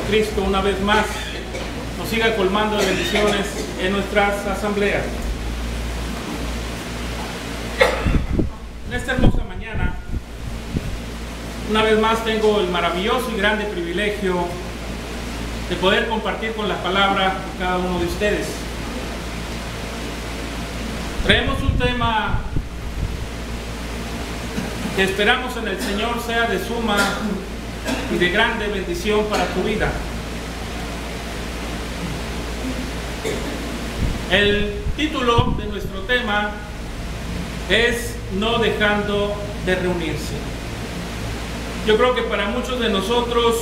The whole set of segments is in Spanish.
Jesucristo una vez más nos siga colmando de bendiciones en nuestras asambleas. En esta hermosa mañana, una vez más tengo el maravilloso y grande privilegio de poder compartir con la palabra con cada uno de ustedes. Traemos un tema que esperamos en el Señor sea de suma y de grande bendición para tu vida. El título de nuestro tema es No dejando de reunirse. Yo creo que para muchos de nosotros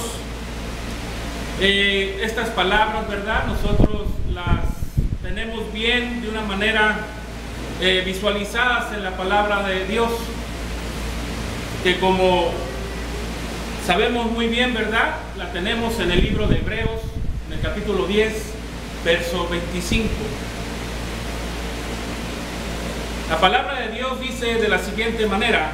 estas palabras, ¿verdad? Nosotros las tenemos bien de una manera visualizadas en la palabra de Dios, que como sabemos muy bien, ¿verdad? La tenemos en el libro de Hebreos, en el capítulo 10, verso 25. La palabra de Dios dice de la siguiente manera,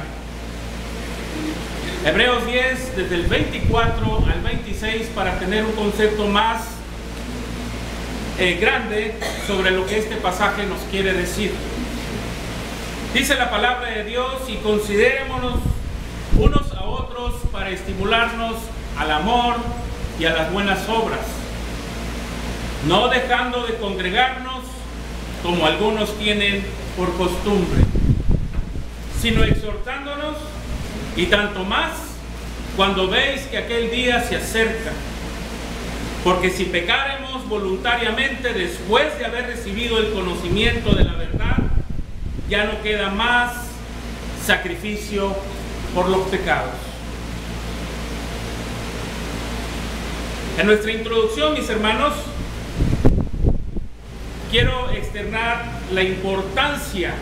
Hebreos 10, desde el 24 al 26, para tener un concepto más grande sobre lo que este pasaje nos quiere decir. Dice la palabra de Dios: y considerémonos unos a otros para estimularnos al amor y a las buenas obras, no dejando de congregarnos como algunos tienen por costumbre, sino exhortándonos, y tanto más cuando veis que aquel día se acerca. Porque si pecaremos voluntariamente después de haber recibido el conocimiento de la verdad, ya no queda más sacrificio por los pecados. En nuestra introducción, mis hermanos, quiero externar la importancia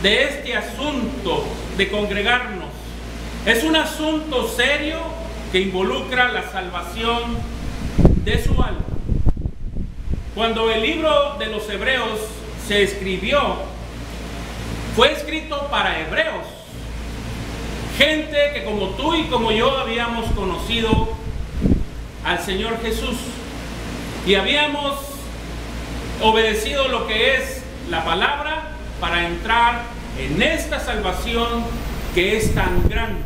de este asunto de congregarnos. Es un asunto serio que involucra la salvación de su alma. Cuando el libro de los Hebreos se escribió, fue escrito para hebreos, gente que como tú y como yo habíamos conocido al Señor Jesús y habíamos obedecido lo que es la palabra para entrar en esta salvación que es tan grande.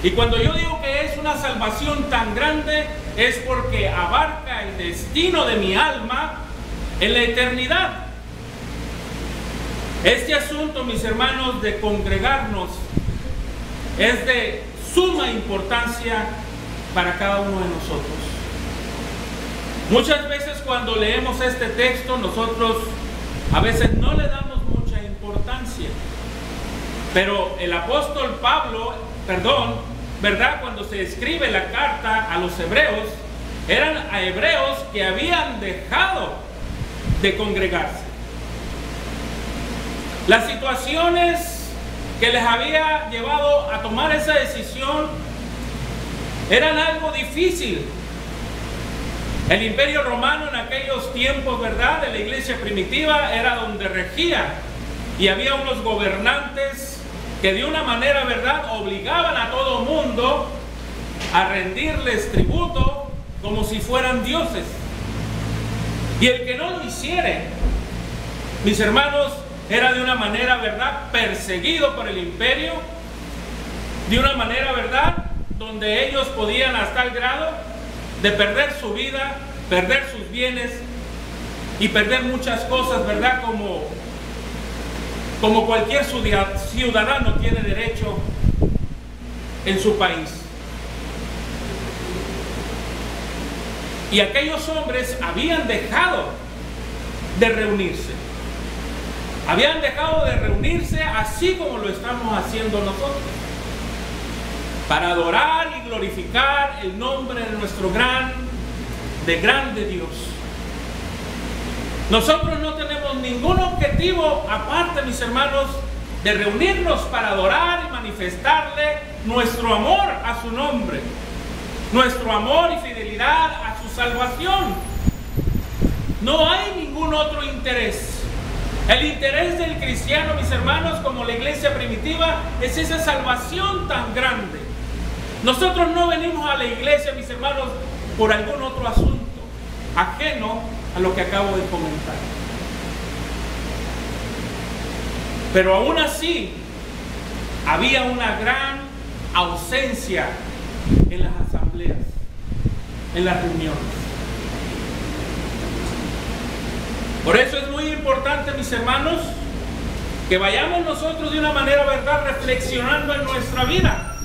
Y cuando yo digo que es una salvación tan grande, es porque abarca el destino de mi alma en la eternidad. Este asunto, mis hermanos, de congregarnos es de suma importancia para cada uno de nosotros. Muchas veces cuando leemos este texto, nosotros a veces no le damos mucha importancia. Pero el apóstol Pablo, ¿verdad? Cuando se escribe la carta a los hebreos, eran a hebreos que habían dejado de congregarse. Las situaciones que les había llevado a tomar esa decisión eran algo difícil. El imperio romano en aquellos tiempos, ¿verdad?, de la iglesia primitiva, era donde regía, y había unos gobernantes que de una manera, ¿verdad?, obligaban a todo mundo a rendirles tributo como si fueran dioses. Y el que no lo hiciera, mis hermanos, era de una manera, ¿verdad?, perseguido por el imperio, de una manera, ¿verdad?, donde ellos podían hasta el grado de perder su vida, perder sus bienes y perder muchas cosas, ¿verdad?, como cualquier ciudadano tiene derecho en su país. Y aquellos hombres habían dejado de reunirse. Habían dejado de reunirse así como lo estamos haciendo nosotros, para adorar y glorificar el nombre de nuestro grande Dios. Nosotros no tenemos ningún objetivo aparte, mis hermanos, de reunirnos para adorar y manifestarle nuestro amor a su nombre, nuestro amor y fidelidad a su salvación. No hay ningún otro interés. El interés del cristiano, mis hermanos, como la iglesia primitiva, es esa salvación tan grande. Nosotros no venimos a la iglesia, mis hermanos, por algún otro asunto ajeno a lo que acabo de comentar. Pero aún así, había una gran ausencia en las asambleas, en las reuniones. Por eso es muy importante, mis hermanos, que vayamos nosotros de una manera, ¿verdad?, reflexionando en nuestra vida.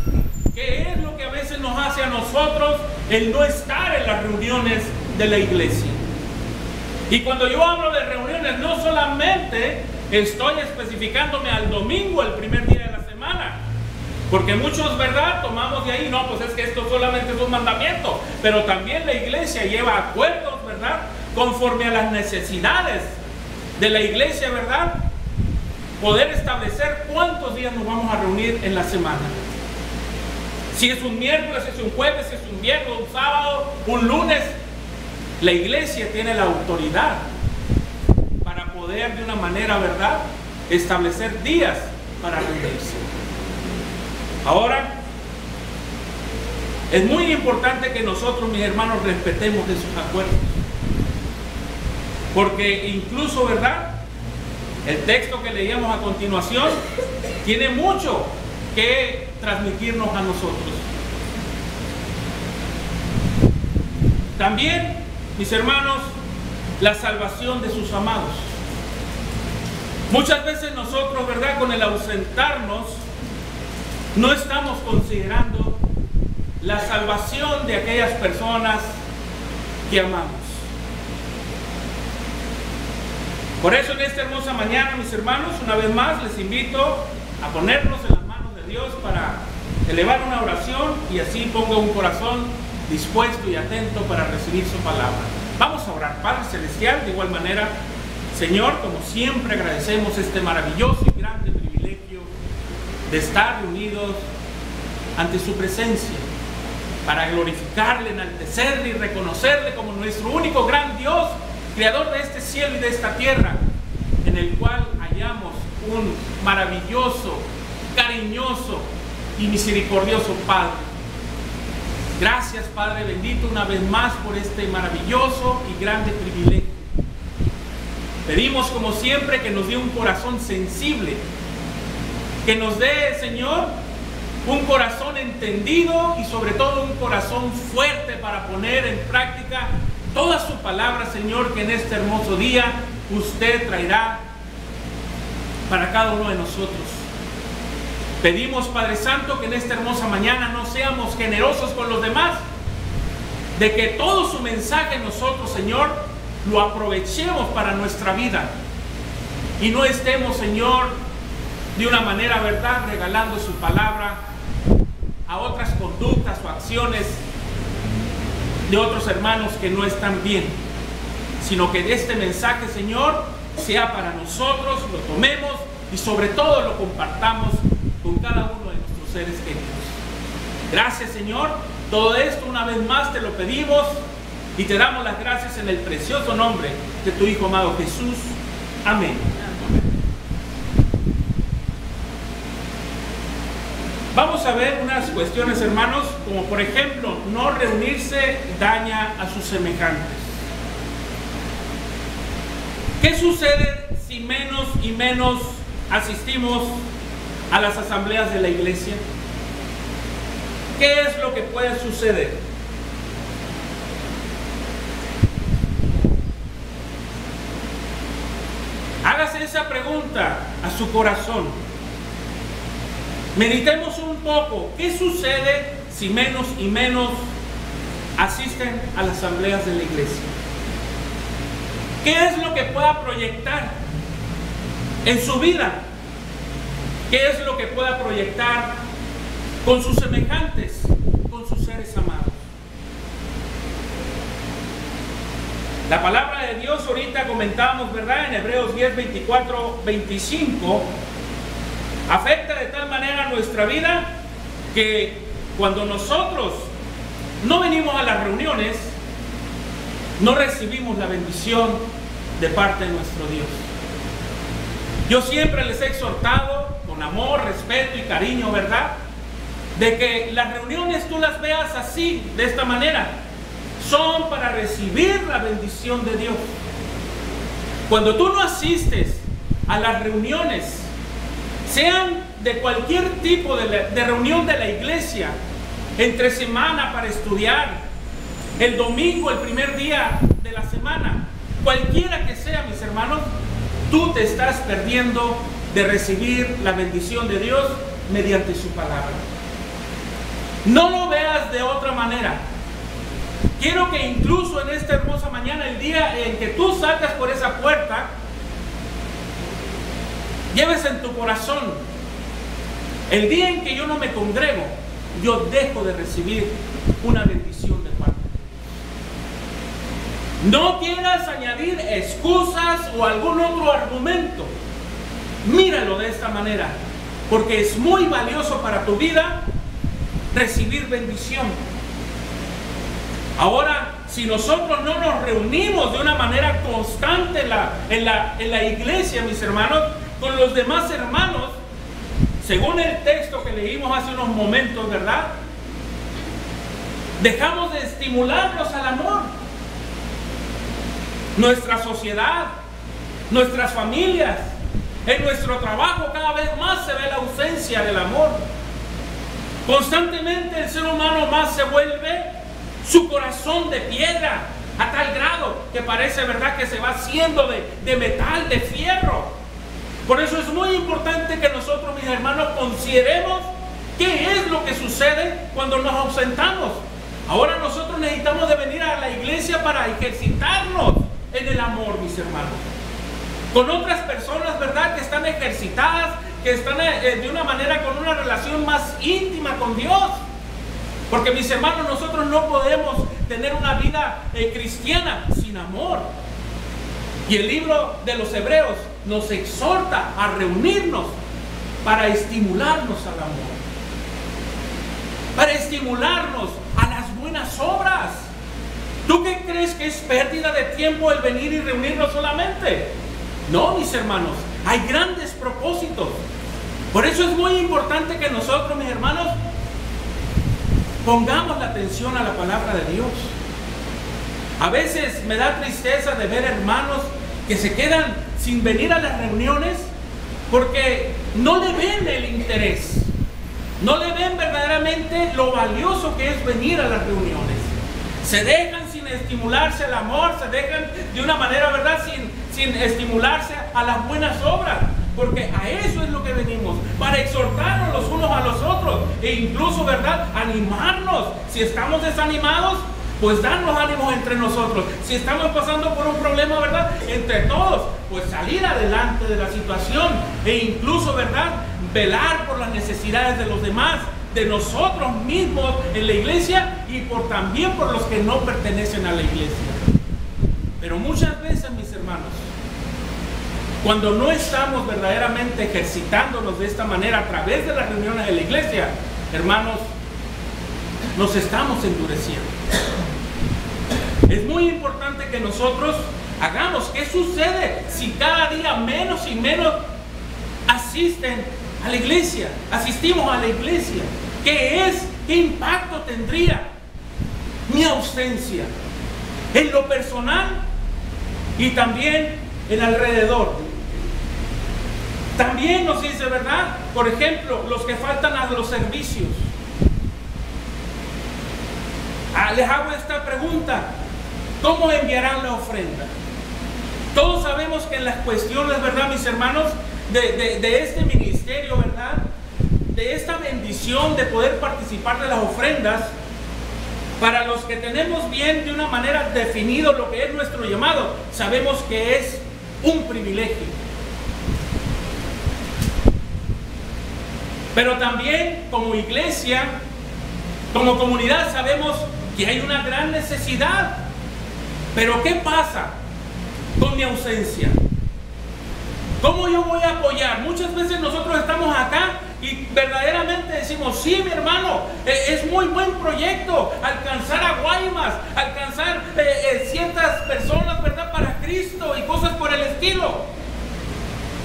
¿Qué es lo que a veces nos hace a nosotros el no estar en las reuniones de la iglesia? Y cuando yo hablo de reuniones, no solamente estoy especificándome al domingo, el primer día de la semana, porque muchos, ¿verdad?, tomamos de ahí, no, pues es que esto solamente es un mandamiento, pero también la iglesia lleva acuerdos, ¿verdad?, conforme a las necesidades de la iglesia, ¿verdad?, poder establecer cuántos días nos vamos a reunir en la semana. Si es un miércoles, si es un jueves, si es un viernes, un sábado, un lunes, la iglesia tiene la autoridad para poder de una manera, ¿verdad?, establecer días para reunirse. Ahora, es muy importante que nosotros, mis hermanos, respetemos esos acuerdos. Porque incluso, ¿verdad?, el texto que leíamos a continuación tiene mucho que transmitirnos a nosotros. También, mis hermanos, la salvación de sus amados. Muchas veces nosotros, ¿verdad?, con el ausentarnos, no estamos considerando la salvación de aquellas personas que amamos. Por eso en esta hermosa mañana, mis hermanos, una vez más les invito a ponernos en las manos de Dios para elevar una oración y así ponga un corazón dispuesto y atento para recibir su palabra. Vamos a orar. Padre Celestial, de igual manera, Señor, como siempre agradecemos este maravilloso y grande privilegio de estar reunidos ante su presencia para glorificarle, enaltecerle y reconocerle como nuestro único gran Dios, creador de este cielo y de esta tierra, en el cual hallamos un maravilloso, cariñoso y misericordioso Padre. Gracias, Padre bendito, una vez más por este maravilloso y grande privilegio. Pedimos como siempre que nos dé un corazón sensible, que nos dé, Señor, un corazón entendido y sobre todo un corazón fuerte para poner en práctica toda su palabra, Señor, que en este hermoso día usted traerá para cada uno de nosotros. Pedimos, Padre Santo, que en esta hermosa mañana no seamos generosos con los demás, de que todo su mensaje nosotros, Señor, lo aprovechemos para nuestra vida y no estemos, Señor, de una manera, ¿verdad?, regalando su palabra a otras conductas o acciones de otros hermanos que no están bien, sino que este mensaje, Señor, sea para nosotros, lo tomemos y sobre todo lo compartamos con cada uno de nuestros seres queridos. Gracias, Señor. Todo esto una vez más te lo pedimos y te damos las gracias en el precioso nombre de tu Hijo amado Jesús. Amén. Vamos a ver unas cuestiones, hermanos, como por ejemplo, no reunirse daña a sus semejantes. ¿Qué sucede si menos y menos asistimos a las asambleas de la iglesia? ¿Qué es lo que puede suceder? Hágase esa pregunta a su corazón. Meditemos un poco. ¿Qué sucede si menos y menos asisten a las asambleas de la iglesia? ¿Qué es lo que pueda proyectar en su vida? ¿Qué es lo que pueda proyectar con sus semejantes, con sus seres amados? La palabra de Dios, ahorita comentábamos, ¿verdad?, en Hebreos 10, 24, 25, afecta de tal manera nuestra vida que cuando nosotros no venimos a las reuniones, no recibimos la bendición de parte de nuestro Dios. Yo siempre les he exhortado con amor, respeto y cariño, ¿verdad?, de que las reuniones tú las veas así, de esta manera. recibir la bendición de Dios. Cuando tú no asistes a las reuniones, sean de cualquier tipo de reunión de la iglesia, entre semana para estudiar, el domingo, el primer día de la semana, cualquiera que sea, mis hermanos, tú te estás perdiendo de recibir la bendición de Dios mediante su palabra. No lo veas de otra manera. Quiero que incluso en esta hermosa mañana, el día en que tú salgas por esa puerta, lleves en tu corazón: el día en que yo no me congrego, yo dejo de recibir una bendición de parte de Dios. No quieras añadir excusas o algún otro argumento. Míralo de esta manera, porque es muy valioso para tu vida recibir bendición. Ahora, si nosotros no nos reunimos de una manera constante en la iglesia, mis hermanos, con los demás hermanos, según el texto que leímos hace unos momentos, ¿verdad?, dejamos de estimularlos al amor. Nuestra sociedad, nuestras familias, en nuestro trabajo cada vez más se ve la ausencia del amor. Constantemente el ser humano más se vuelve su corazón de piedra, a tal grado que parece, ¿verdad?, que se va haciendo de metal, de fierro. Por eso es muy importante que nosotros, mis hermanos, consideremos qué es lo que sucede cuando nos ausentamos. Ahora nosotros necesitamos de venir a la iglesia para ejercitarnos en el amor, mis hermanos, con otras personas, ¿verdad?, que están ejercitadas, que están de una manera con una relación más íntima con Dios. Porque, mis hermanos, nosotros no podemos tener una vida cristiana sin amor. Y el libro de los Hebreos nos exhorta a reunirnos para estimularnos al amor, para estimularnos a las buenas obras. ¿Tú qué crees que es pérdida de tiempo el venir y reunirnos solamente? No, mis hermanos, hay grandes propósitos. Por eso es muy importante que nosotros, mis hermanos, pongamos la atención a la palabra de Dios. A veces me da tristeza de ver hermanos que se quedan sin venir a las reuniones porque no le ven el interés, no le ven verdaderamente lo valioso que es venir a las reuniones. Se dejan sin estimularse al amor, se dejan de una manera, ¿verdad?, sin estimularse a las buenas obras. Porque a eso es lo que venimos, para exhortarnos los unos a los otros e incluso, ¿verdad?, animarnos. Si estamos desanimados, pues darnos ánimos entre nosotros. Si estamos pasando por un problema, ¿verdad?, entre todos, pues salir adelante de la situación e incluso, ¿verdad?, velar por las necesidades de los demás, de nosotros mismos en la iglesia y también por los que no pertenecen a la iglesia. Pero muchas veces, mis hermanos, cuando no estamos verdaderamente ejercitándonos de esta manera a través de las reuniones de la iglesia, hermanos, nos estamos endureciendo. Es muy importante que nosotros hagamos. ¿Qué sucede si cada día menos y menos asisten a la iglesia? Asistimos a la iglesia. ¿Qué impacto tendría mi ausencia en lo personal y también en alrededor? También nos dice, ¿verdad?, por ejemplo, los que faltan a los servicios. Les hago esta pregunta: ¿cómo enviarán la ofrenda? Todos sabemos que en las cuestiones, ¿verdad, mis hermanos, de este ministerio, ¿verdad?, de esta bendición de poder participar de las ofrendas, para los que tenemos bien de una manera definido lo que es nuestro llamado, sabemos que es un privilegio. Pero también como iglesia, como comunidad, sabemos que hay una gran necesidad. Pero ¿qué pasa con mi ausencia? ¿Cómo yo voy a apoyar? Muchas veces nosotros estamos acá y verdaderamente decimos: sí, mi hermano, es muy buen proyecto alcanzar a Guaymas, alcanzar ciertas personas, ¿verdad?, para Cristo y cosas por el estilo.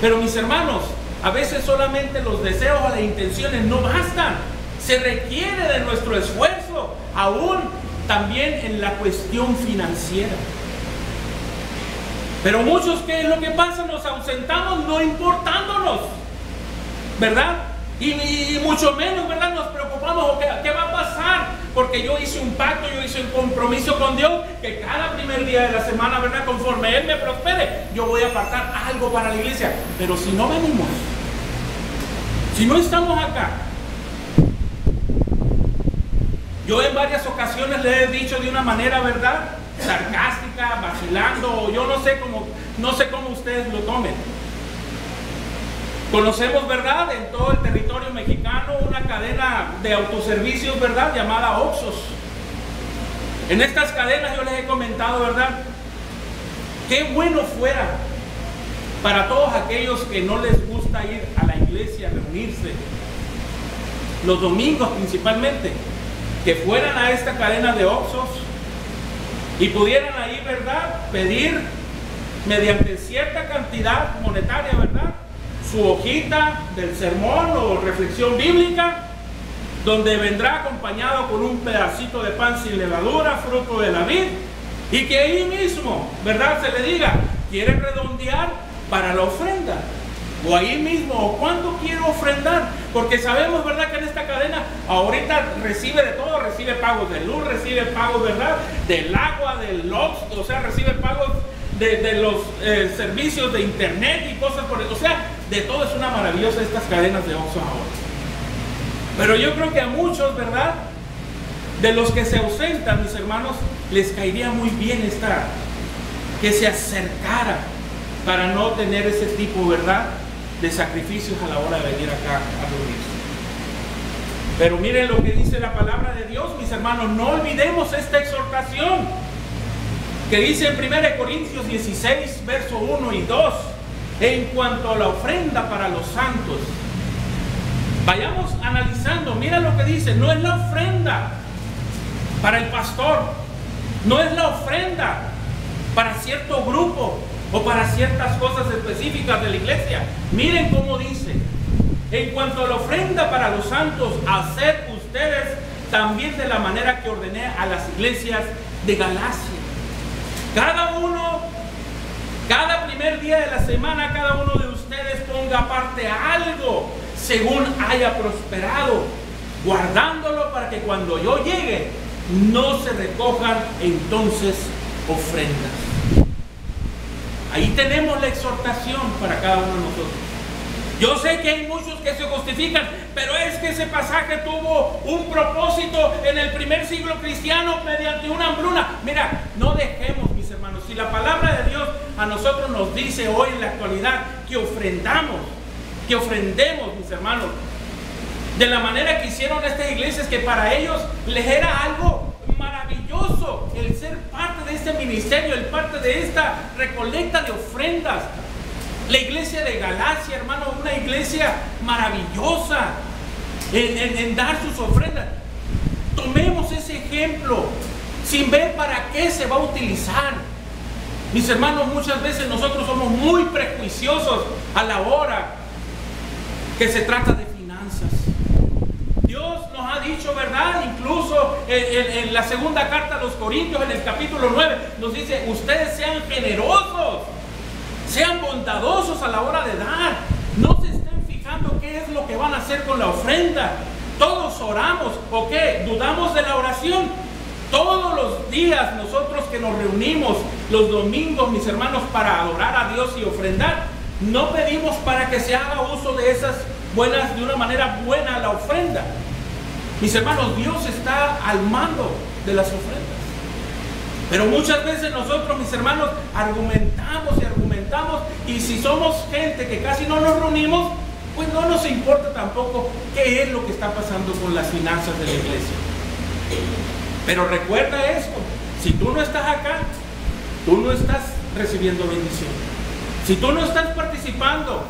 Pero, mis hermanos, a veces solamente los deseos o las intenciones no bastan. Se requiere de nuestro esfuerzo, aún también en la cuestión financiera. Pero muchos, ¿qué es lo que pasa? Nos ausentamos no importándonos, ¿verdad? Y mucho menos, ¿verdad? Nos preocupamos, ¿qué va a pasar? Porque yo hice un pacto, yo hice un compromiso con Dios, que cada primer día de la semana, ¿verdad? Conforme Él me prospere, yo voy a apartar algo para la iglesia. Pero si no venimos, si no estamos acá, yo en varias ocasiones le he dicho de una manera, ¿verdad?, sarcástica, vacilando, yo no sé cómo ustedes lo tomen. Conocemos, ¿verdad?, en todo el territorio mexicano una cadena de autoservicios, ¿verdad?, llamada Oxxos. En estas cadenas yo les he comentado, ¿verdad?, qué bueno fuera para todos aquellos que no les gusta ir a la iglesia, reunirse los domingos principalmente, que fueran a esta cadena de Oxxos y pudieran ahí, ¿verdad?, pedir mediante cierta cantidad monetaria, ¿verdad?, su hojita del sermón o reflexión bíblica, donde vendrá acompañado con un pedacito de pan sin levadura, fruto de la vid, y que ahí mismo, ¿verdad?, se le diga, ¿quiere redondear para la ofrenda? O ahí mismo, ¿o cuánto quiero ofrendar? Porque sabemos, ¿verdad?, que en esta cadena ahorita recibe de todo, recibe pagos de luz, recibe pagos, ¿verdad?, del agua, del Ox, o sea, recibe pagos de los servicios de internet y cosas por eso. O sea, de todo es una maravillosa estas cadenas de Oxxo ahora. Pero yo creo que a muchos, ¿verdad?, de los que se ausentan, mis hermanos, les caería muy bien que se acercara para no tener ese tipo, ¿verdad?, de sacrificios a la hora de venir acá a reunirse. Pero miren lo que dice la palabra de Dios, mis hermanos, no olvidemos esta exhortación que dice en 1 Corintios 16, verso 1 y 2, en cuanto a la ofrenda para los santos. Vayamos analizando, mira lo que dice, no es la ofrenda para el pastor, no es la ofrenda para cierto grupo o para ciertas cosas específicas de la iglesia. Miren cómo dice, en cuanto a la ofrenda para los santos, haced ustedes también de la manera que ordené a las iglesias de Galacia. Cada primer día de la semana, cada uno de ustedes ponga aparte algo según haya prosperado, guardándolo para que cuando yo llegue no se recojan entonces ofrendas. Ahí tenemos la exhortación para cada uno de nosotros. Yo sé que hay muchos que se justifican, pero es que ese pasaje tuvo un propósito en el primer siglo cristiano mediante una hambruna. Mira, no dejemos, mis hermanos, si la palabra de Dios a nosotros nos dice hoy en la actualidad que ofrendamos, que ofrendemos, mis hermanos, de la manera que hicieron estas iglesias, que para ellos les era algo maravilloso el ser parte de este ministerio, el parte de esta recolecta de ofrendas. La iglesia de Galacia, hermano, una iglesia maravillosa en dar sus ofrendas. Tomemos ese ejemplo sin ver para qué se va a utilizar. Mis hermanos, muchas veces nosotros somos muy prejuiciosos a la hora que se trata de finanzas. Dios nos ha dicho, ¿verdad? Incluso en la segunda carta a los Corintios, en el capítulo 9, nos dice, ustedes sean generosos, sean bondadosos a la hora de dar. No se estén fijando qué es lo que van a hacer con la ofrenda. Todos oramos, ¿o qué? ¿Dudamos de la oración? Todos los días nosotros que nos reunimos los domingos, mis hermanos, para adorar a Dios y ofrendar, no pedimos para que se haga uso de esas buenas, de una manera buena la ofrenda. Mis hermanos, Dios está al mando de las ofrendas. Pero muchas veces nosotros, mis hermanos, argumentamos y argumentamos, y si somos gente que casi no nos reunimos, pues no nos importa tampoco qué es lo que está pasando con las finanzas de la iglesia. Pero recuerda esto, si tú no estás acá, tú no estás recibiendo bendición. Si tú no estás participando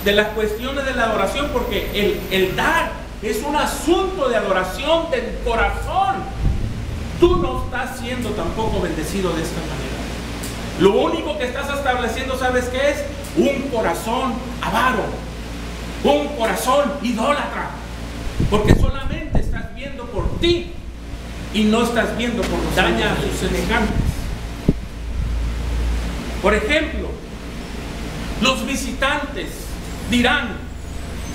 de las cuestiones de la adoración, porque el dar es un asunto de adoración del corazón, tú no estás siendo tampoco bendecido de esta manera. Lo único que estás estableciendo, ¿sabes qué es? Un corazón avaro, un corazón idólatra, porque solamente estás viendo por ti y no estás viendo por los daña a sus semejantes. Por ejemplo, los visitantes dirán,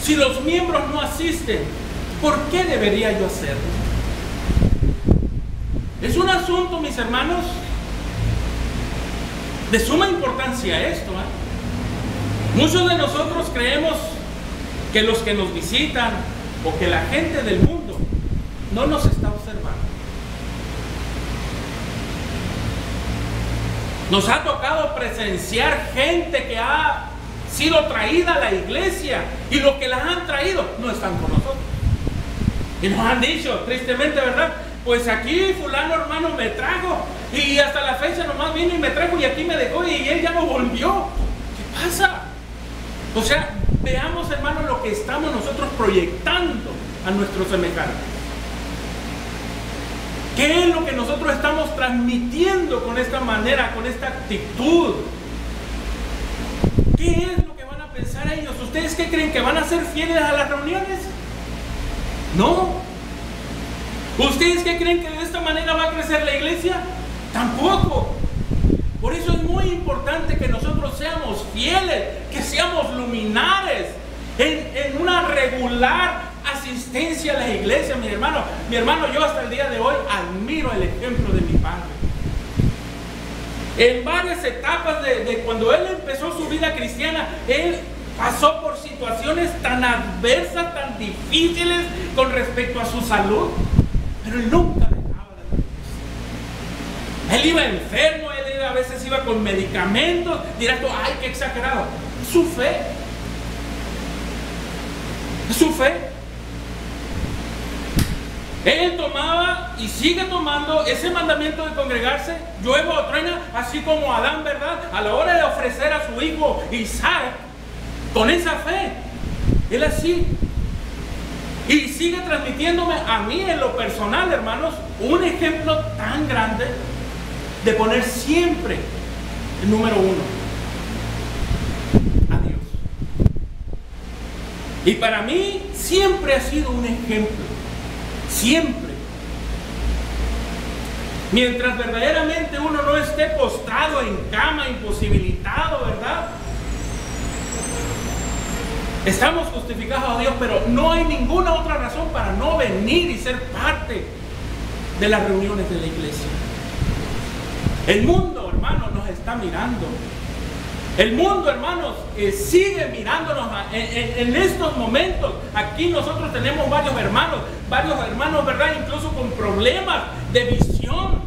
si los miembros no asisten, ¿por qué debería yo hacerlo? Es un asunto, mis hermanos, de suma importancia esto, Muchos de nosotros creemos que los que nos visitan o que la gente del mundo no nos está observando. Nos ha tocado presenciar gente que ha sido traída a la iglesia y los que las han traído no están con nosotros. Y nos han dicho, tristemente, ¿verdad? Pues aquí fulano hermano me trajo y hasta la fecha nomás vino y me trajo y aquí me dejó y él ya no volvió. ¿Qué pasa? O sea, veamos, hermanos, lo que estamos nosotros proyectando a nuestros semejantes. ¿Qué es lo que nosotros estamos transmitiendo con esta manera, con esta actitud? ¿Qué es lo que van a pensar ellos? ¿Ustedes qué creen? ¿Que van a ser fieles a las reuniones? No. ¿Ustedes qué creen? ¿Que de esta manera va a crecer la iglesia? Tampoco. Por eso es muy importante que nosotros seamos fieles, que seamos luminares en una regular asistencia a la iglesia, mi hermano. Mi hermano, yo hasta el día de hoy admiro el ejemplo de mi padre. En varias etapas de cuando él empezó su vida cristiana, él pasó por situaciones tan adversas, tan difíciles con respecto a su salud, pero él nunca dejaba de Dios. Él iba enfermo, a veces iba con medicamentos. Dirás tú, ay, qué exagerado. Es su fe. Es su fe. Él tomaba y sigue tomando ese mandamiento de congregarse, llueva o truena, así como Adán, ¿verdad? A la hora de ofrecer a su hijo Isaac, con esa fe, él así. Y sigue transmitiéndome a mí en lo personal, hermanos, un ejemplo tan grande de poner siempre el número uno a Dios. Y para mí siempre ha sido un ejemplo. Siempre. Mientras verdaderamente uno no esté postrado en cama, imposibilitado, ¿verdad? Estamos justificados a Dios, pero no hay ninguna otra razón para no venir y ser parte de las reuniones de la iglesia. El mundo, hermanos, nos está mirando. El mundo, hermanos, sigue mirándonos en estos momentos. Aquí nosotros tenemos varios hermanos, ¿verdad? Incluso con problemas de visión.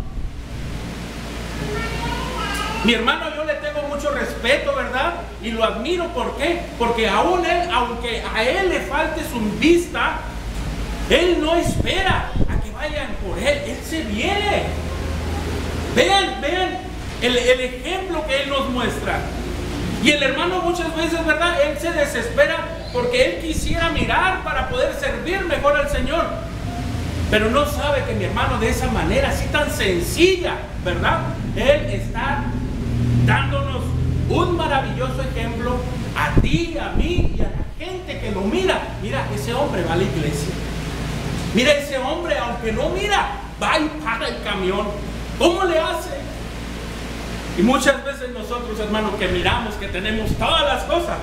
Mi hermano, yo le tengo mucho respeto, ¿verdad? Y lo admiro, ¿por qué? Porque aún él, aunque a él le falte su vista, él no espera a que vayan por él se viene. Vean el ejemplo que él nos muestra. Y el hermano muchas veces, ¿verdad? Él se desespera porque él quisiera mirar para poder servir mejor al Señor. Pero no sabe que mi hermano de esa manera, así tan sencilla, ¿verdad? Él está dándonos un maravilloso ejemplo a ti, a mí y a la gente que lo mira. Mira, ese hombre va a la iglesia. Mira, ese hombre, aunque no mira, va y para el camión. ¿Cómo le hace? Y muchas veces nosotros, hermanos, que miramos que tenemos todas las cosas,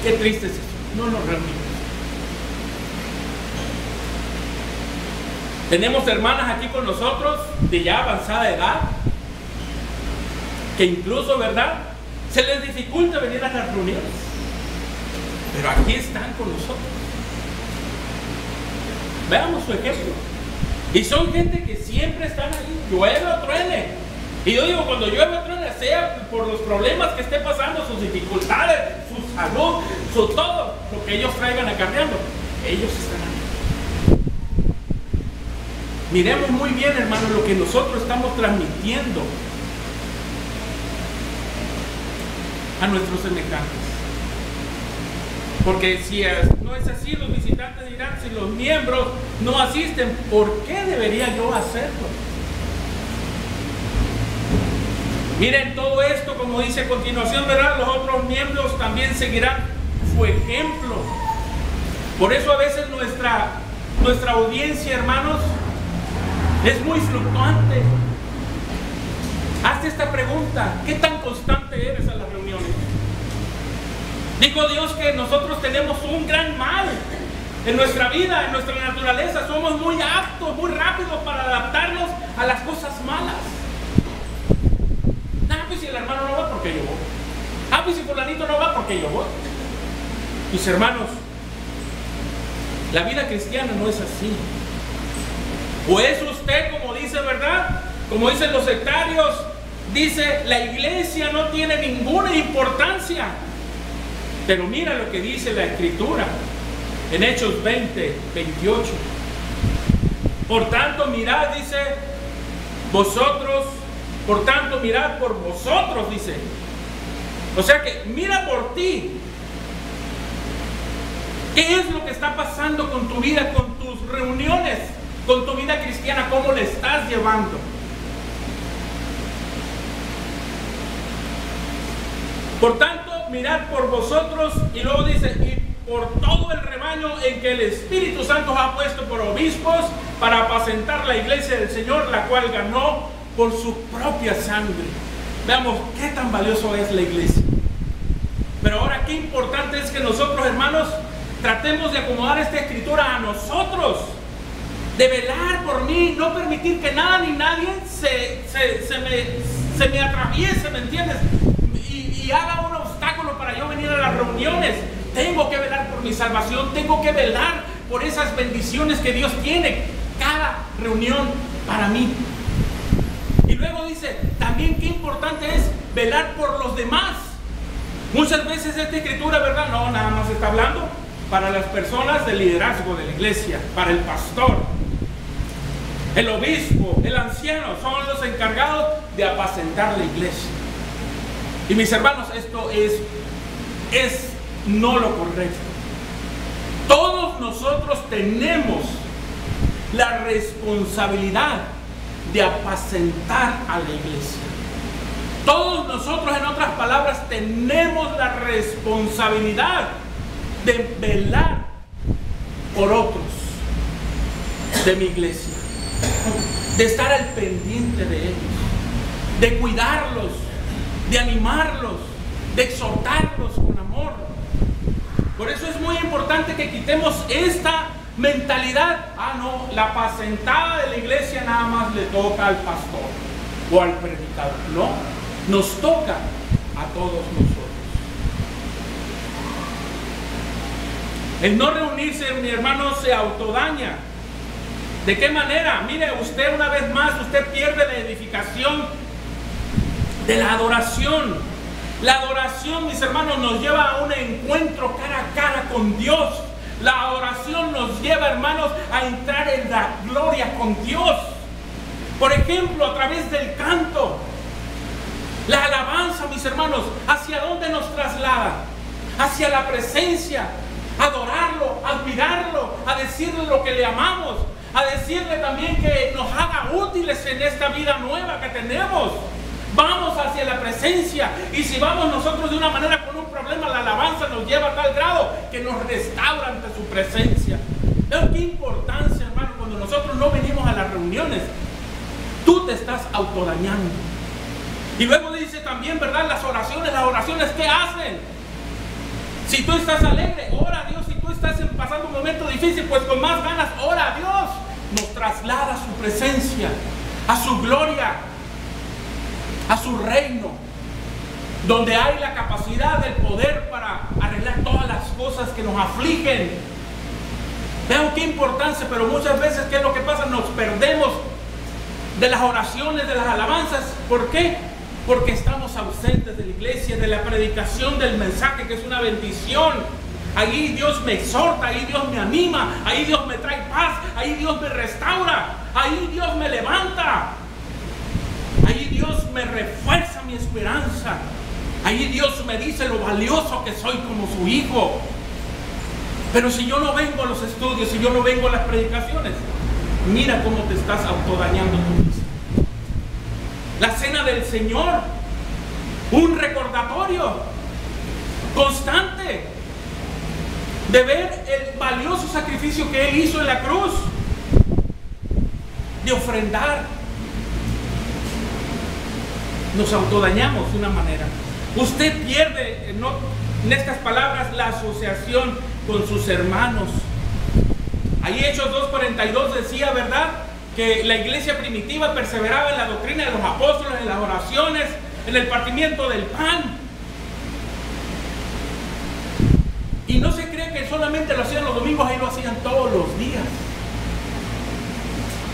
qué triste es eso, no nos reunimos. Tenemos hermanas aquí con nosotros de ya avanzada edad, que incluso, ¿verdad?, se les dificulta venir a las reuniones, pero aquí están con nosotros. Veamos su ejemplo. Y son gente que siempre están ahí, llueve o truene. Y yo digo, cuando llueve o truene, sea por los problemas que esté pasando, sus dificultades, su salud, su todo, lo que ellos traigan acarreando, ellos están ahí. Miremos muy bien, hermanos, lo que nosotros estamos transmitiendo a nuestros semejantes. Porque si no es así, los visitantes dirán, si los miembros no asisten, ¿por qué debería yo hacerlo? Miren todo esto, como dice a continuación, ¿verdad? Los otros miembros también seguirán su ejemplo. Por eso a veces nuestra Nuestra audiencia, hermanos, es muy fluctuante. Hazte esta pregunta: ¿qué tan constante eres a las reuniones? Dijo Dios que nosotros tenemos un gran mal en nuestra vida, en nuestra naturaleza. Somos muy aptos, muy rápidos para adaptarnos a las cosas malas. Pues si el hermano no va, porque yo voy. Pues si fulanito no va, porque yo voy. Mis hermanos, la vida cristiana no es así. O es usted, como dice, ¿verdad? Como dicen los sectarios, dice: la iglesia no tiene ninguna importancia. Pero mira lo que dice la Escritura en Hechos 20, 28. Por tanto, mirad, dice, por tanto, mirad por vosotros, dice. O sea que mira por ti. ¿Qué es lo que está pasando con tu vida, con tus reuniones, con tu vida cristiana? ¿Cómo le estás llevando? Por tanto, mirad por vosotros, y luego dice: y por todo el rebaño en que el Espíritu Santo os ha puesto por obispos, para apacentar la iglesia del Señor, la cual ganó por su propia sangre. Veamos qué tan valioso es la iglesia. Pero ahora, qué importante es que nosotros, hermanos, tratemos de acomodar esta escritura a nosotros, de velar por mí, no permitir que nada ni nadie se me atraviese, ¿me entiendes? Y haga un obstáculo para yo venir a las reuniones. Tengo que velar por mi salvación, tengo que velar por esas bendiciones que Dios tiene cada reunión para mí. Y luego dice también qué importante es velar por los demás. Muchas veces esta escritura, ¿verdad?, no nada más está hablando para las personas del liderazgo de la iglesia, para el pastor, el obispo, el anciano, son los encargados de apacentar la iglesia. Y mis hermanos, esto es no lo correcto. Todos nosotros tenemos la responsabilidad de apacentar a la iglesia. Todos nosotros, en otras palabras, tenemos la responsabilidad de velar por otros de mi iglesia, de estar al pendiente de ellos, de cuidarlos, de animarlos, de exhortarlos con amor. Por eso es muy importante que quitemos esta mentalidad: no, la apacentada de la iglesia nada más le toca al pastor o al predicador. No, nos toca a todos nosotros. El no reunirse, mi hermano, se autodaña. ¿De qué manera? Mire, usted una vez más, usted pierde la edificación de la adoración. La adoración, mis hermanos, nos lleva a un encuentro cara a cara con Dios. La adoración nos lleva, hermanos, a entrar en la gloria con Dios. Por ejemplo, a través del canto. La alabanza, mis hermanos, ¿hacia dónde nos traslada? Hacia la presencia, a adorarlo, a admirarlo, a decirle lo que le amamos, a decirle también que nos haga útiles en esta vida nueva que tenemos. Vamos hacia la presencia, y si vamos nosotros de una manera con un problema, la alabanza nos lleva a tal grado que nos restaura ante su presencia. Pero qué importancia, hermano, cuando nosotros no venimos a las reuniones, tú te estás autodañando. Y luego dice también, ¿verdad?, las oraciones, ¿qué hacen? Si tú estás alegre, ora a Dios. Si tú estás pasando un momento difícil, pues con más ganas, ora a Dios. Nos traslada a su presencia, a su gloria, a su reino, donde hay la capacidad del poder para arreglar todas las cosas que nos afligen. Vean qué importancia, pero muchas veces, ¿qué es lo que pasa? Nos perdemos de las oraciones, de las alabanzas. ¿Por qué? Porque estamos ausentes de la iglesia, de la predicación del mensaje, que es una bendición. Ahí Dios me exhorta, ahí Dios me anima, ahí Dios me trae paz, ahí Dios me restaura, ahí Dios me levanta, ahí Dios me refuerza mi esperanza, ahí Dios me dice lo valioso que soy como su hijo. Pero si yo no vengo a los estudios, si yo no vengo a las predicaciones, mira cómo te estás autodañando tú mismo. La cena del Señor, un recordatorio constante. de ver el valioso sacrificio que Él hizo en la cruz, de ofrendar. Nos autodañamos de una manera. Usted pierde, en estas palabras, la asociación con sus hermanos. Ahí Hechos 2:42 decía, ¿verdad?, que la iglesia primitiva perseveraba en la doctrina de los apóstoles, en las oraciones, en el partimiento del pan. Y no se cree que solamente lo hacían los domingos, ahí lo hacían todos los días.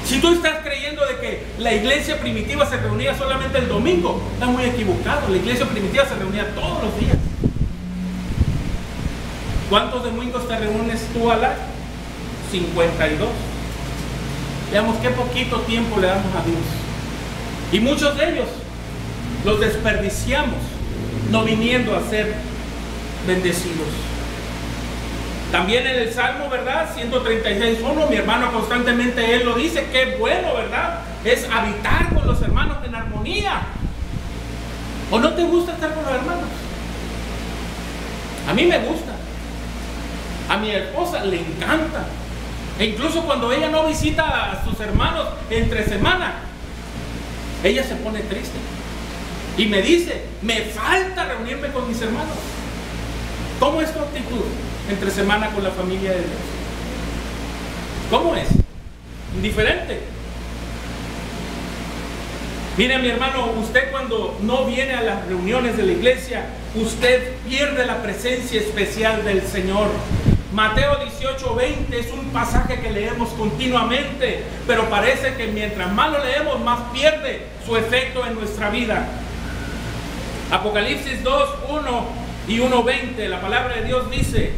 Si tú estás creyendo de que la iglesia primitiva se reunía solamente el domingo, estás muy equivocado. La iglesia primitiva se reunía todos los días. ¿Cuántos domingos te reúnes tú al año? 52. Veamos qué poquito tiempo le damos a Dios. Y muchos de ellos los desperdiciamos, no viniendo a ser bendecidos. También en el Salmo, ¿verdad?, 136:1, mi hermano constantemente él lo dice, qué bueno, ¿verdad?, es habitar con los hermanos en armonía. ¿O no te gusta estar con los hermanos? A mí me gusta. A mi esposa le encanta. E incluso cuando ella no visita a sus hermanos entre semana, ella se pone triste y me dice, me falta reunirme con mis hermanos. ¿Cómo es tu actitud entre semana con la familia de Dios? ¿Cómo es? ¿Indiferente? Mire, mi hermano, usted cuando no viene a las reuniones de la iglesia, usted pierde la presencia especial del Señor. Mateo 18:20 es un pasaje que leemos continuamente, pero parece que mientras más lo leemos, más pierde su efecto en nuestra vida. Apocalipsis 2:1 y 1:20, la palabra de Dios dice,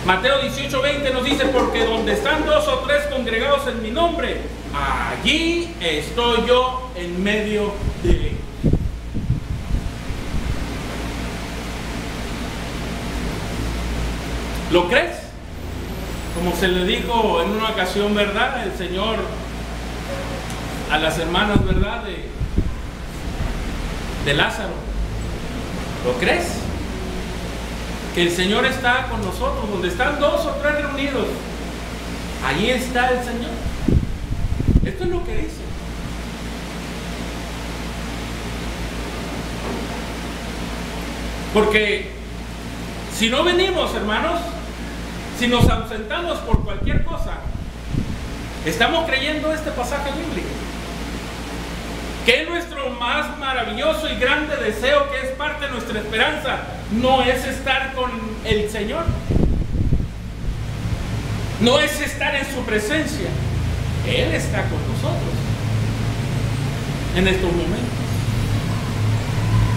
Mateo 18:20 nos dice, porque donde están 2 o 3 congregados en mi nombre, allí estoy yo en medio de ellos. ¿Lo crees? Como se le dijo en una ocasión, ¿verdad?, el Señor a las hermanas, ¿verdad?, de Lázaro. ¿Lo crees? Que el Señor está con nosotros, donde están 2 o 3 reunidos, allí está el Señor. Esto es lo que dice. Porque si no venimos, hermanos, si nos ausentamos por cualquier cosa, estamos creyendo este pasaje bíblico. Que nuestro más maravilloso y grande deseo, que es parte de nuestra esperanza, no es estar con el Señor, no es estar en su presencia. Él está con nosotros en estos momentos.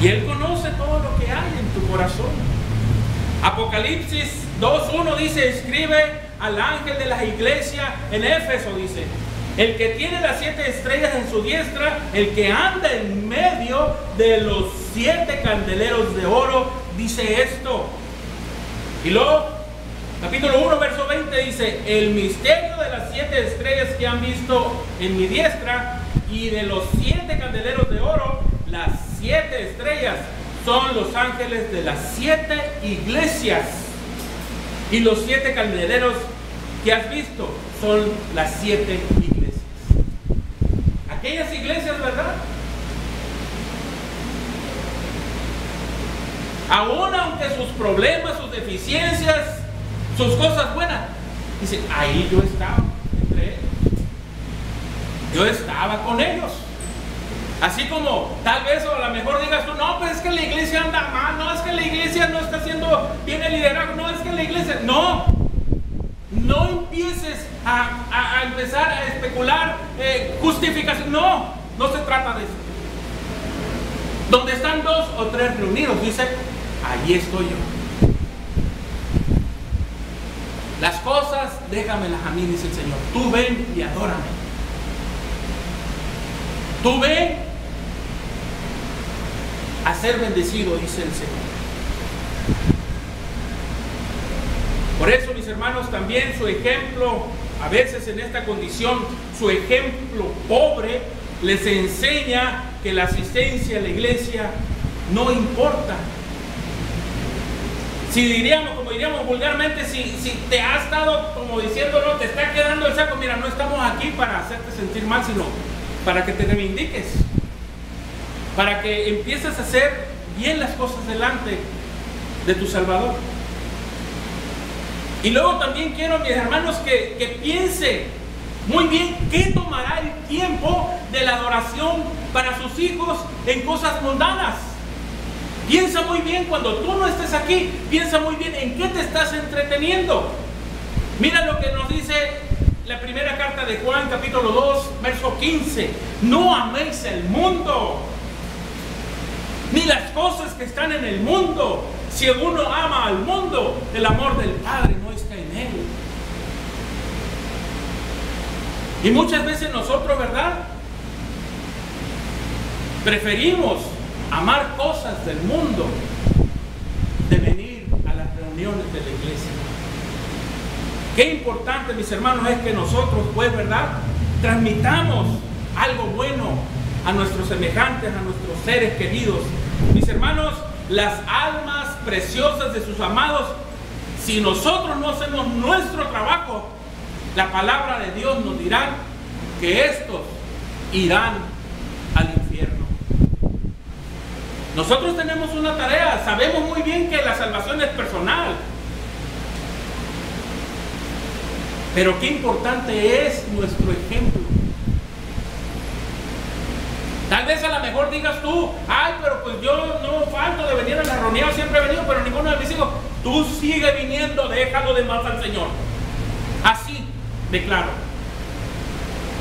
Y Él conoce todo lo que hay en tu corazón. Apocalipsis 2:1 dice, escribe al ángel de la iglesia en Éfeso, dice, el que tiene las 7 estrellas en su diestra, el que anda en medio de los 7 candeleros de oro, dice esto. Y luego, capítulo 1, verso 20 dice, el misterio de las 7 estrellas que han visto en mi diestra y de los 7 candeleros de oro, las 7 estrellas son los ángeles de las 7 iglesias. Y los 7 candeleros que has visto son las 7 iglesias. Aquellas iglesias, ¿verdad? Aún aunque sus problemas, sus deficiencias, sus cosas buenas, dice, ahí yo estaba entre ellos. Yo estaba con ellos. Así como tal vez o a lo mejor digas tú, no, pues es que la iglesia anda mal, no, es que la iglesia no está haciendo bien el liderazgo, no, es que la iglesia, no empieces a empezar a especular justificación, no se trata de eso. Donde están 2 o 3 reunidos, dice, allí estoy yo. Las cosas déjamelas a mí, dice el Señor, tú ven y adórame. Tú ven a ser bendecido, dice el Señor. Por eso, mis hermanos, también su ejemplo, a veces en esta condición, su ejemplo pobre, les enseña que la asistencia a la iglesia no importa. como diríamos vulgarmente, si te ha estado como diciendo, no, te está quedando el saco, mira, no estamos aquí para hacerte sentir mal, sino para que te reivindiques, para que empieces a hacer bien las cosas delante de tu Salvador. Y luego también quiero, mis hermanos, que piense muy bien qué tomará el tiempo de la adoración para sus hijos en cosas mundanas. Piensa muy bien cuando tú no estés aquí, piensa muy bien en qué te estás entreteniendo. Mira lo que nos dice la primera carta de Juan, capítulo 2, verso 15. No améis el mundo, ni las cosas que están en el mundo. Si uno ama al mundo, el amor del Padre no está en él. Y muchas veces nosotros, ¿verdad?, preferimos amar cosas del mundo de venir a las reuniones de la iglesia. Qué importante, mis hermanos, es que nosotros, pues, ¿verdad?, transmitamos algo bueno a nuestros semejantes, a nuestros seres queridos. Mis hermanos, las almas preciosas de sus amados, si nosotros no hacemos nuestro trabajo, la palabra de Dios nos dirá que estos irán al infierno. Nosotros tenemos una tarea, sabemos muy bien que la salvación es personal, pero qué importante es nuestro ejemplo. Tal vez a lo mejor digas tú, ay, pero pues yo no falto de venir a la reunión, siempre he venido, pero ninguno de mis hijos. Tú sigue viniendo, déjalo de más al Señor. Así declaro.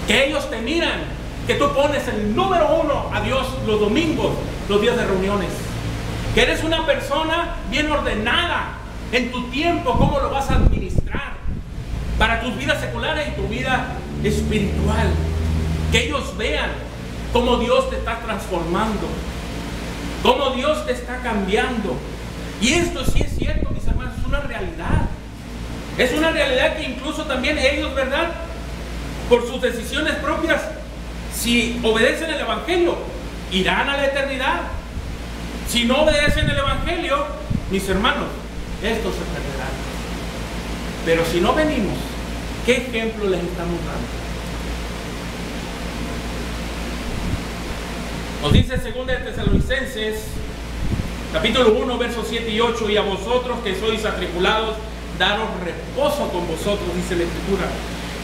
Que ellos te miran, que tú pones el número 1 a Dios los domingos, los días de reuniones. Que eres una persona bien ordenada en tu tiempo, cómo lo vas a administrar para tus vidas seculares y tu vida espiritual. Que ellos vean cómo Dios te está transformando, cómo Dios te está cambiando. Y esto sí es cierto, mis hermanos, es una realidad. Es una realidad que incluso también ellos, ¿verdad?, por sus decisiones propias, si obedecen el Evangelio, irán a la eternidad. Si no obedecen el Evangelio, mis hermanos, esto se perderá. Pero si no venimos, ¿qué ejemplo les estamos dando? Nos dice 2 de Tesalonicenses, capítulo 1, versos 7 y 8, y a vosotros que sois atribulados, daros reposo con vosotros, dice la Escritura,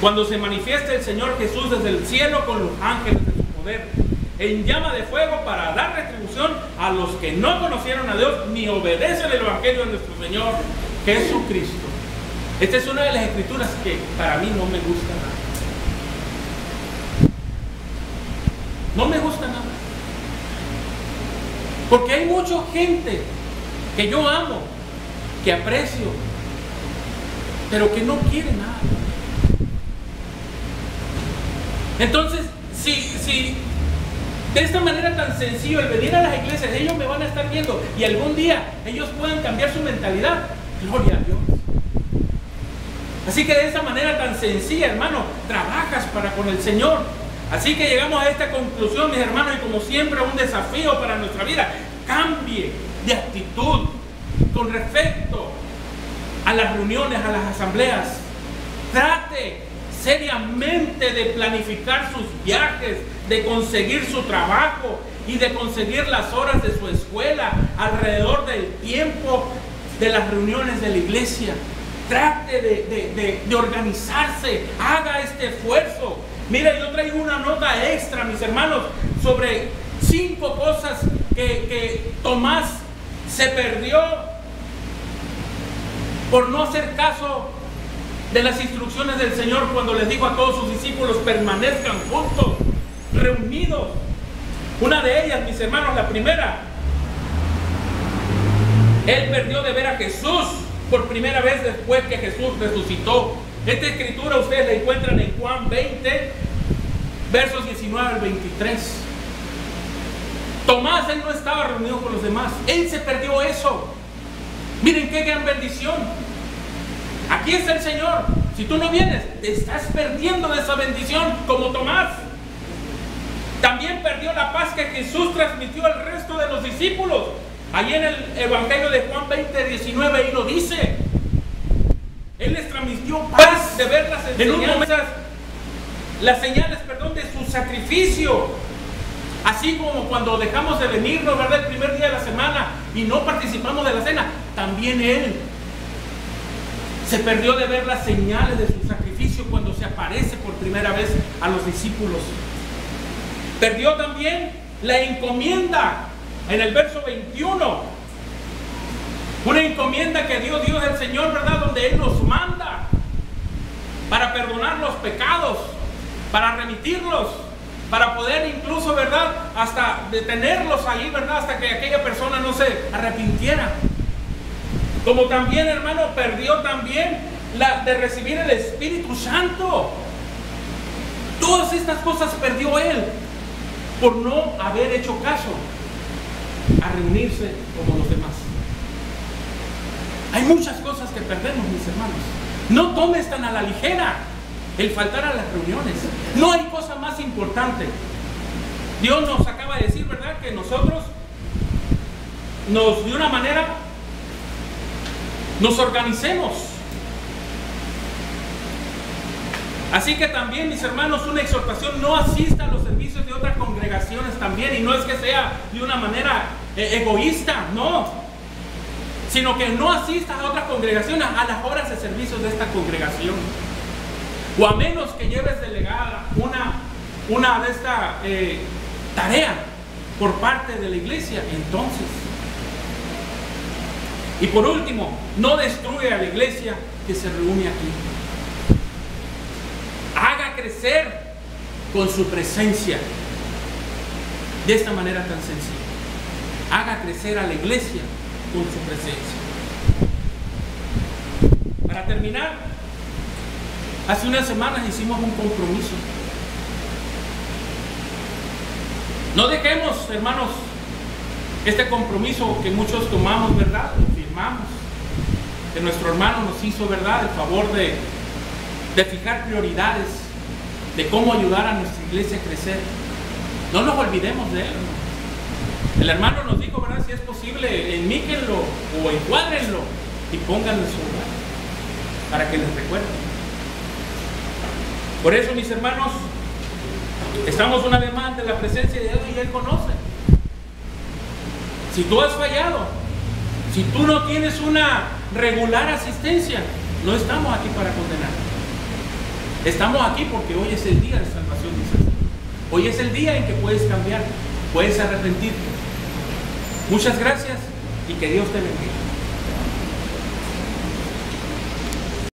cuando se manifieste el Señor Jesús desde el cielo con los ángeles de su poder, en llama de fuego, para dar retribución a los que no conocieron a Dios ni obedecen el Evangelio de nuestro Señor Jesucristo. Esta es una de las escrituras que para mí no me gusta nada. No me gusta nada. Porque hay mucha gente que yo amo, que aprecio, pero que no quiere nada. Entonces, si de esta manera tan sencilla el venir a las iglesias, ellos me van a estar viendo y algún día ellos pueden cambiar su mentalidad, gloria a Dios. Así que de esa manera tan sencilla, hermano, trabajas para con el Señor. Así que llegamos a esta conclusión, mis hermanos, y como siempre un desafío para nuestra vida: cambie de actitud con respecto a las reuniones, a las asambleas. Trate seriamente de planificar sus viajes, de conseguir su trabajo y de conseguir las horas de su escuela alrededor del tiempo de las reuniones de la iglesia. Trate de organizarse, haga este esfuerzo. Mira, yo traigo una nota extra, mis hermanos, sobre 5 cosas que Tomás se perdió por no hacer caso de las instrucciones del Señor cuando les dijo a todos sus discípulos: permanezcan juntos, reunidos. Una de ellas, mis hermanos, la primera, él perdió de ver a Jesús por primera vez después que Jesús resucitó. Esta escritura ustedes la encuentran en Juan 20, versos 19 al 23. Tomás, él no estaba reunido con los demás, él se perdió eso. Miren qué gran bendición. Aquí está el Señor. Si tú no vienes, te estás perdiendo de esa bendición, como Tomás. También perdió la paz que Jesús transmitió al resto de los discípulos. Ahí en el Evangelio de Juan 20:19, ahí lo dice. Él les transmitió paz de ver las señales, de su sacrificio. Así como cuando dejamos de venirnos, ¿verdad?, el primer día de la semana y no participamos de la cena, también Él se perdió de ver las señales de su sacrificio cuando se aparece por primera vez a los discípulos. Perdió también la encomienda en el verso 21. Una encomienda que dio Dios el Señor, ¿verdad?, donde Él nos manda para perdonar los pecados, para remitirlos, para poder incluso, ¿verdad?, hasta detenerlos ahí, ¿verdad?, hasta que aquella persona no se arrepintiera. Como también, hermano, perdió también la de recibir el Espíritu Santo. Todas estas cosas perdió Él por no haber hecho caso a reunirse como los demás. Hay muchas cosas que perdemos, mis hermanos. No tomes tan a la ligera el faltar a las reuniones. No hay cosa más importante. Dios nos acaba de decir, ¿verdad?, que nosotros de una manera nos organicemos. Así que también, mis hermanos, una exhortación: no asista a los servicios de otras congregaciones también. Y no es que sea de una manera egoísta, no, sino que no asistas a otras congregaciones a las horas de servicios de esta congregación, o a menos que lleves delegada una de esta tarea por parte de la iglesia. Entonces, y por último, no destruya a la iglesia que se reúne aquí. Haga crecer con su presencia, de esta manera tan sencilla. Haga crecer a la iglesia con su presencia. Para terminar, hace unas semanas hicimos un compromiso. No dejemos, hermanos, este compromiso que muchos tomamos, ¿verdad?, lo firmamos, que nuestro hermano nos hizo, ¿verdad?, el favor de fijar prioridades, de cómo ayudar a nuestra iglesia a crecer. No nos olvidemos de él, hermano. El hermano nos dijo, ¿verdad?, si es posible, enmíquenlo o encuádrenlo y pónganlo en su lugar para que les recuerden. Por eso, mis hermanos, estamos una vez más ante la presencia de Dios y Él conoce. Si tú has fallado, si tú no tienes una regular asistencia, no estamos aquí para condenar. Estamos aquí porque hoy es el día de salvación, dice. Hoy es el día en que puedes cambiar, puedes arrepentirte. Muchas gracias y que Dios te bendiga.